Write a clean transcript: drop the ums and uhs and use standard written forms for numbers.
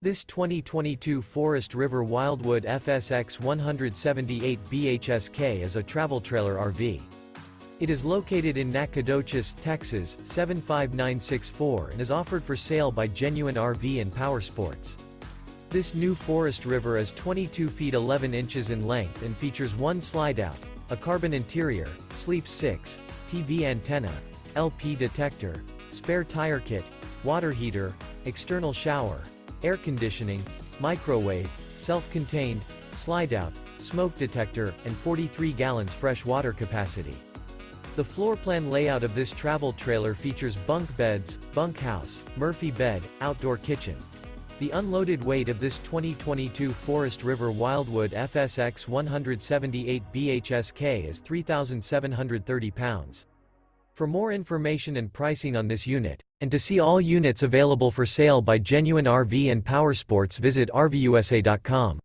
This 2022 Forest River Wildwood FSX 178 BHSK is a travel trailer RV. It is located in Nacogdoches, Texas, 75964 and is offered for sale by Genuine RV and Powersports. This new Forest River is 22 feet 11 inches in length and features one slide-out, a carbon interior, sleeps 6, TV antenna, LP detector, spare tire kit, water heater, external shower, air conditioning, microwave, self-contained, slide-out, smoke detector, and 43 gallons fresh water capacity. The floor plan layout of this travel trailer features bunk beds, bunkhouse, Murphy bed, outdoor kitchen. The unloaded weight of this 2022 Forest River Wildwood FSX 178 BHSK is 3,730 pounds. For more information and pricing on this unit, and to see all units available for sale by Genuine RV and Powersports, visit RVUSA.com.